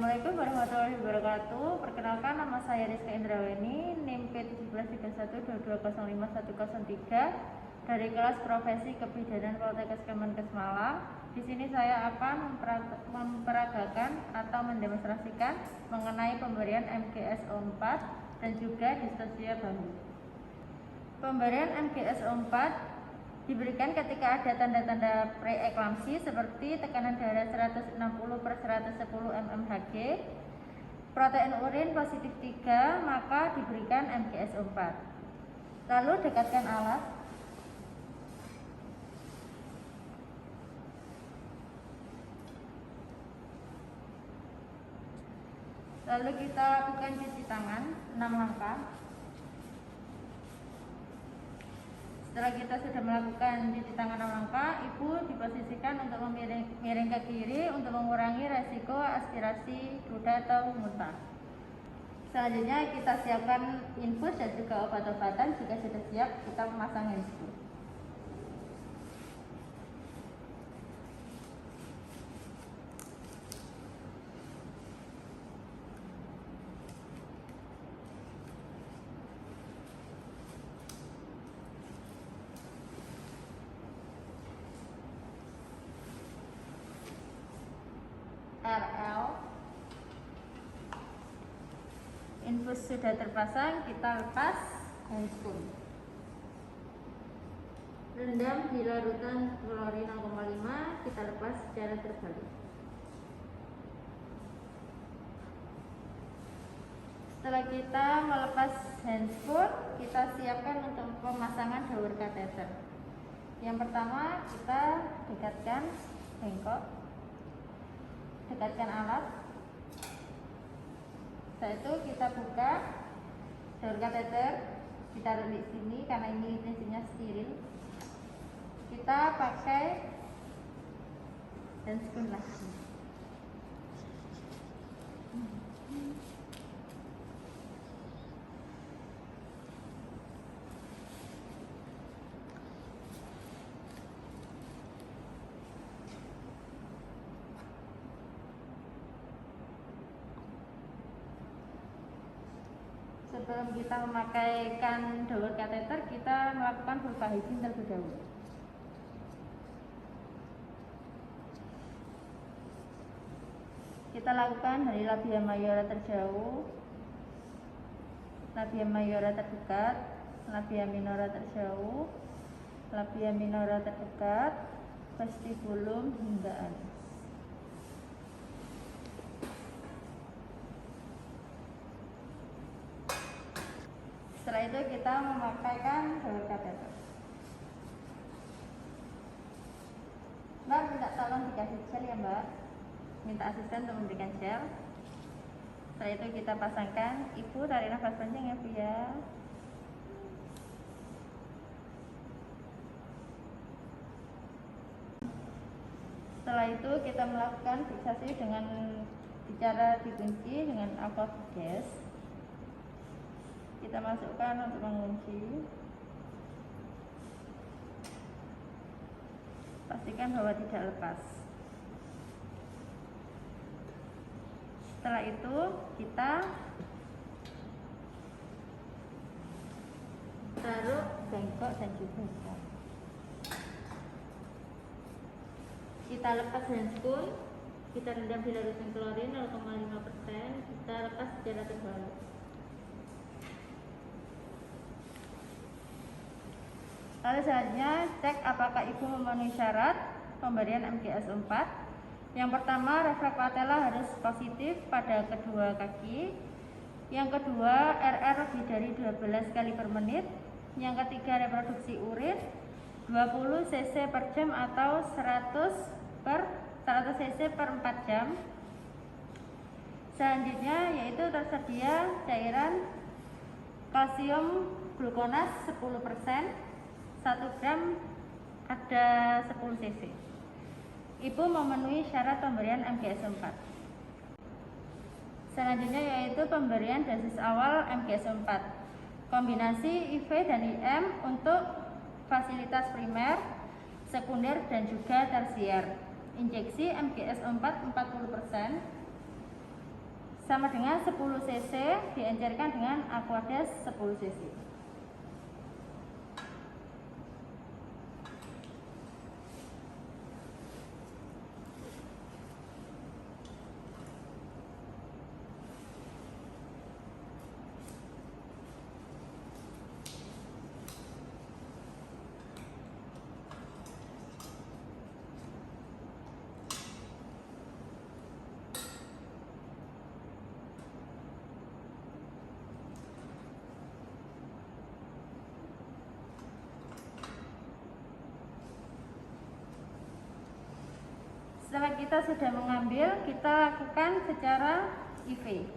Assalamualaikum warahmatullahi wabarakatuh. Perkenalkan, nama saya Rizka Indraweni, NIM P173122051003 dari kelas Profesi Kebidanan Poltekkes Kemenkes Malang. Di sini saya akan memperagakan atau mendemonstrasikan mengenai pemberian MGSO4 dan juga distosia bahu. Pemberian MGSO4 diberikan ketika ada tanda-tanda preeklamsi seperti tekanan darah 160/110 mmHg, protein urin positif 3, maka diberikan MGSO4. Lalu dekatkan alat. Lalu kita lakukan cuci tangan 6 langkah. Setelah kita sudah melakukan cuci tangan 6 langkah, ibu diposisikan untuk miring ke kiri untuk mengurangi resiko aspirasi ludah atau muntah. Selanjutnya kita siapkan infus dan juga obat-obatan. Jika sudah siap, kita memasang handscoon. RL, infus sudah terpasang, kita lepas handscoon. Rendam di larutan klorin 0,5, kita lepas secara terbalik. Setelah kita melepas handscoon, kita siapkan untuk pemasangan daur kateter. Yang pertama, kita dekatkan bengkok. Dekatkan alat. Setelah itu kita buka daur kateter, ditaruh di sini karena ini prinsipnya steril. Kita pakai handscoon lagi. Sebelum kita memakaikan daur kateter, kita melakukan vulva hygiene terlebih dahulu. Kita lakukan dari labia mayora terjauh, labia mayora terdekat, labia minora terjauh, labia minora terdekat, vestibulum hingga anus. Setelah itu kita memakaikan daur kateter. Mbak, minta tolong dikasih gel ya Mbak. Minta asisten untuk memberikan gel. Setelah itu kita pasangkan. Ibu tarik nafas panjang ya Bu ya. Setelah itu kita melakukan fiksasi dengan cara dikunci dengan alcohol gas. Kita masukkan untuk mengunci. Pastikan bahwa tidak lepas. Setelah itu kita taruh bengkok dan juga ikat. Kita lepas handscoon, kita rendam di larutan klorin 0,5%, kita lepas secara terbalik. Lalu selanjutnya cek apakah ibu memenuhi syarat pemberian MGSO4. Yang pertama, refleks patella harus positif pada kedua kaki. Yang kedua, RR lebih dari 12 kali per menit. Yang ketiga, reproduksi urin 20 cc per jam atau 100 cc per 4 jam. Selanjutnya yaitu tersedia cairan kalsium glukonas 10%, 1 gram ada 10 cc. Ibu memenuhi syarat pemberian MGSO4. Selanjutnya yaitu pemberian dosis awal MGSO4. Kombinasi IV dan IM untuk fasilitas primer, sekunder dan juga tersier. Injeksi MGSO4 40%. sama dengan 10 cc diencerkan dengan Aquades 10 cc. Setelah kita sudah mengambil, kita lakukan secara IV,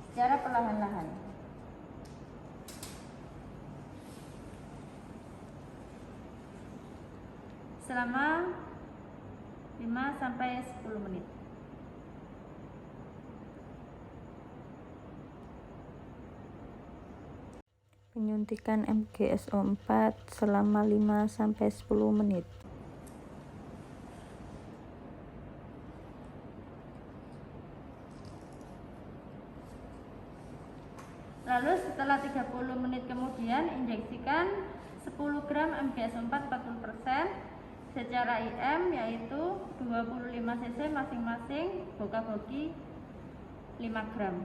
secara perlahan-lahan. Selama 5-10 menit. Penyuntikan MGSO4 selama 5-10 menit. Lalu setelah 30 menit kemudian injeksikan 10 gram MGS4 40% secara IM, yaitu 25 cc masing-masing, boka-boki 5 gram.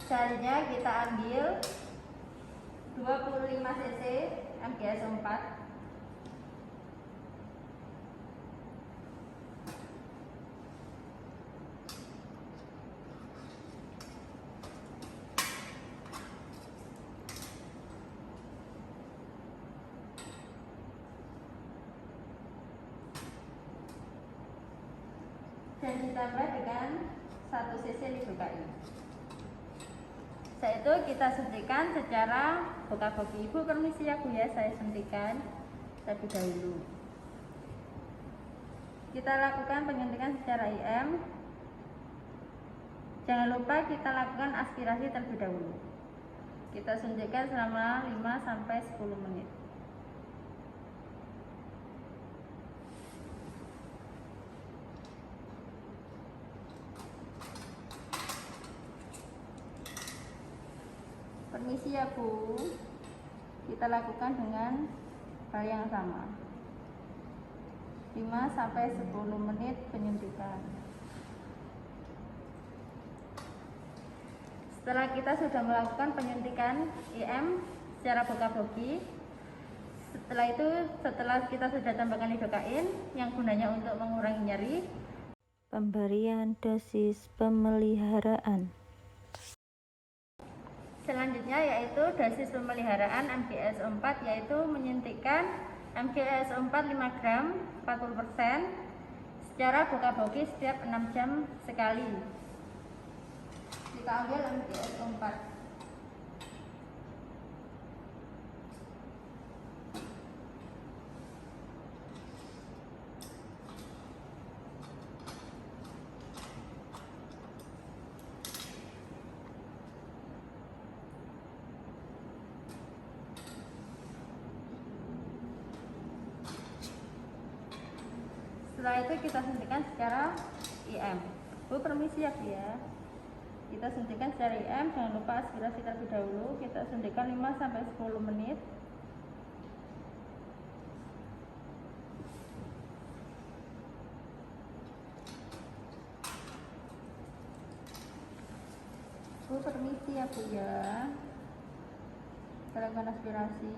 Selanjutnya kita ambil 25 cc MGS4. Dan ditambah dengan 1 cc lidocain. Setelah itu kita suntikan secara boka-boki. Ibu permisi ya Bu ya, saya suntikan terlebih dahulu. Kita lakukan penyuntikan secara IM. Jangan lupa kita lakukan aspirasi terlebih dahulu. Kita suntikan selama 5-10 menit. Permisi ya Bu, kita lakukan dengan hal yang sama, 5-10 menit penyuntikan. Setelah kita sudah melakukan penyuntikan IM secara boka-boki, setelah kita sudah tambahkan lidocain yang gunanya untuk mengurangi nyeri. Pemberian dosis pemeliharaan. Selanjutnya yaitu dosis pemeliharaan MGS4, yaitu menyuntikkan MGS4 5 gram 40% secara boka-boki setiap 6 jam sekali. Kita ambil MGS4. Setelah itu kita suntikan secara IM. Bu permisi ya Bu ya. Kita suntikan secara IM, jangan lupa aspirasi terlebih dahulu. Kita suntikan 5-10 menit. Bu permisi ya Bu ya. Kita lakukan aspirasi.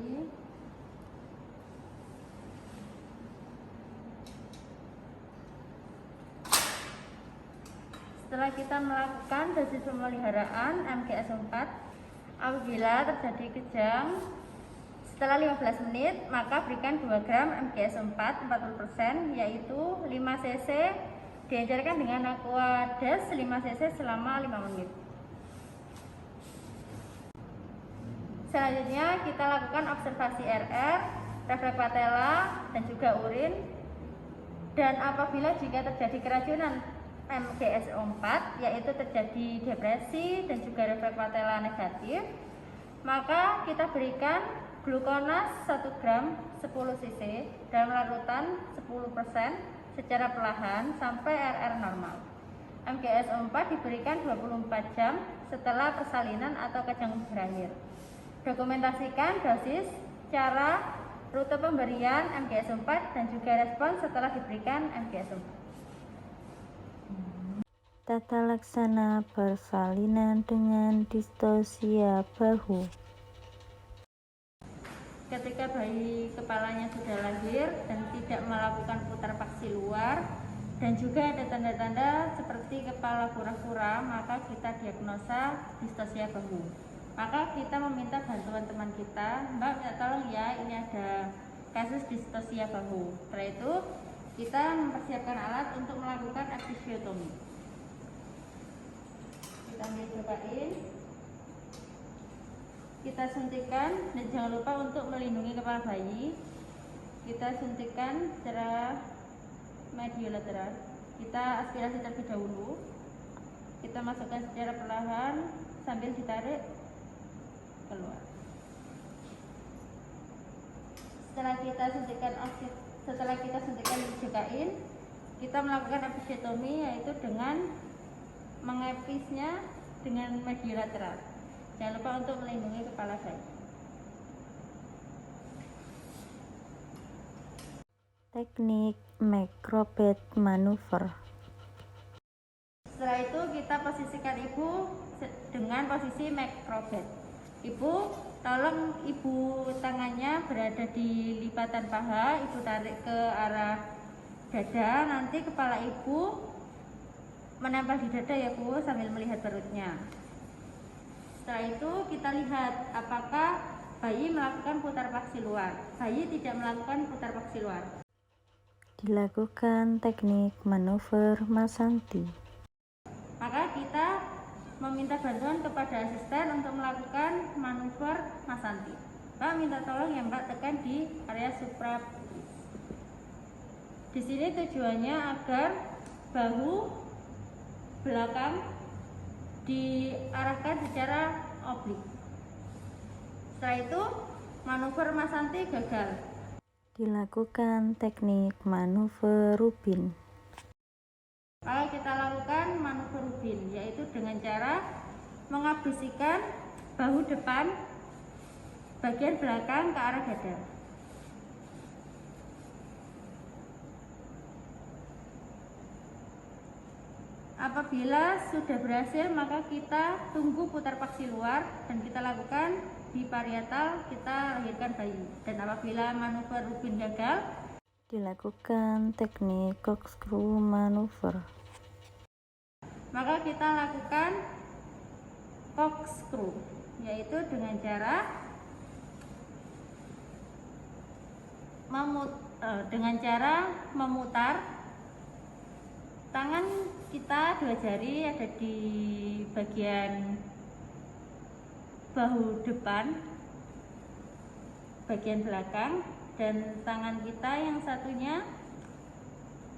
Setelah kita melakukan dosis pemeliharaan MGS4, apabila terjadi kejang setelah 15 menit, maka berikan 2 gram MGS4 40%, yaitu 5 cc diencerkan dengan Aquades 5 cc selama 5 menit. Selanjutnya kita lakukan observasi RR, refleks patella, dan juga urin. Dan apabila jika terjadi keracunan MGS4, yaitu terjadi depresi dan juga refleks patella negatif, maka kita berikan glukonas 1 gram 10 cc dalam larutan 10% secara perlahan sampai RR normal. MGSO4 diberikan 24 jam setelah persalinan atau kejang berakhir. Dokumentasikan dosis, cara, rute pemberian MGSO4 dan juga respon setelah diberikan MGSO4. Tata laksana persalinan dengan distosia bahu. Ketika bayi kepalanya sudah lahir dan tidak melakukan putar paksi luar dan juga ada tanda-tanda seperti kepala kura-kura, maka kita diagnosa distosia bahu. Maka kita meminta bantuan teman kita, Mbak minta tolong ya, ini ada kasus distosia bahu. Setelah itu kita mempersiapkan alat untuk melakukan episiotomi. Kita ambil cobain, kita suntikan dan jangan lupa untuk melindungi kepala bayi. Kita suntikan secara mediolateral. Kita aspirasi terlebih dahulu. Kita masukkan secara perlahan sambil ditarik keluar. Setelah kita suntikan jokain, kita melakukan episiotomi, yaitu dengan mengepisnya dengan mediolateral. Jangan lupa untuk melindungi kepala bayi. Teknik macrobed maneuver. Setelah itu kita posisikan ibu dengan posisi macrobed. Ibu, tolong ibu tangannya berada di lipatan paha, ibu tarik ke arah dada, nanti kepala ibu menempel di dada ya Bu, sambil melihat perutnya. Setelah itu kita lihat apakah bayi melakukan putar paksi luar. Bayi tidak melakukan putar paksi luar. Dilakukan teknik manuver Masanti. Maka kita meminta bantuan kepada asisten untuk melakukan manuver Masanti. Mbak minta tolong ya Mbak, tekan di area suprapubis. Di sini tujuannya agar bahu belakang diarahkan secara oblik. Setelah itu manuver Masanti gagal. Dilakukan teknik manuver Rubin. Lalu kita lakukan manuver Rubin, yaitu dengan cara mengabisikan bahu depan bagian belakang ke arah dada. Apabila sudah berhasil, maka kita tunggu putar paksi luar dan kita lakukan biparietal, kita lahirkan bayi. Dan apabila manuver Rubin gagal, dilakukan teknik corkscrew manuver. Maka kita lakukan corkscrew, yaitu dengan cara memutar tangan kita, dua jari ada di bagian bahu depan, bagian belakang, dan tangan kita yang satunya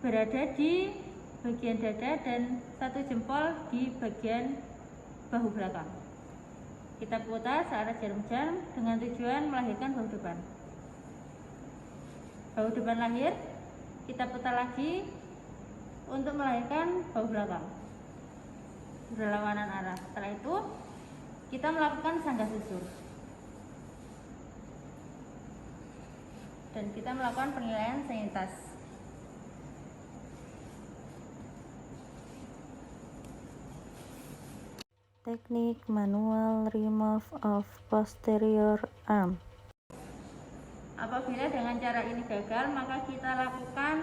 berada di bagian dada dan satu jempol di bagian bahu belakang. Kita putar searah jarum jam dengan tujuan melahirkan bahu depan. Bahu depan lahir, kita putar lagi untuk melahirkan bahu belakang berlawanan arah. Setelah itu kita melakukan sanggah susur dan kita melakukan penilaian sainitas. Teknik manual remove of posterior arm. Apabila dengan cara ini gagal, maka kita lakukan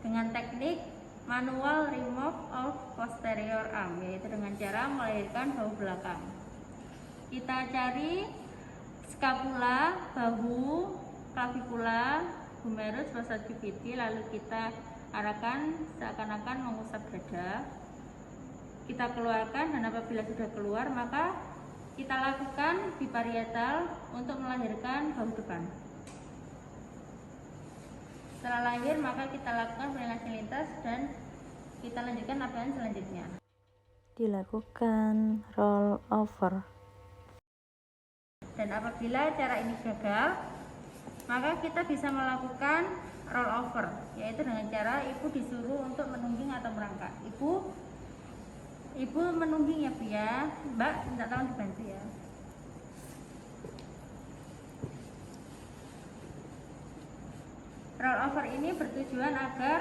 dengan teknik manual remove of posterior arm, yaitu dengan cara melahirkan bahu belakang. Kita cari skapula, bahu, clavicula, humerus, fossa cuviti, lalu kita arahkan seakan-akan mengusap dada. Kita keluarkan dan apabila sudah keluar, maka kita lakukan biparietal untuk melahirkan bahu depan. Setelah lahir, maka kita lakukan penilaian lintas dan kita lanjutkan latihan selanjutnya. Dilakukan roll over. Dan apabila cara ini gagal, maka kita bisa melakukan roll over, yaitu dengan cara ibu disuruh untuk menungging atau merangkak. Ibu menungging ya Bu ya. Mbak minta tolong dibantu ya. Roll over ini bertujuan agar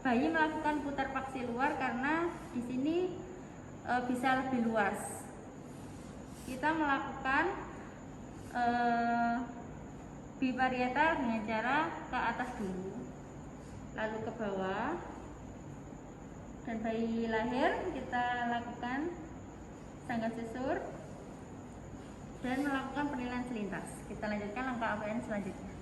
bayi melakukan putar paksi luar karena di sini bisa lebih luas. Kita melakukan biparietal dengan cara ke atas dulu, lalu ke bawah, dan bayi lahir kita lakukan sangga susur dan melakukan penilaian selintas. Kita lanjutkan langkah APN selanjutnya.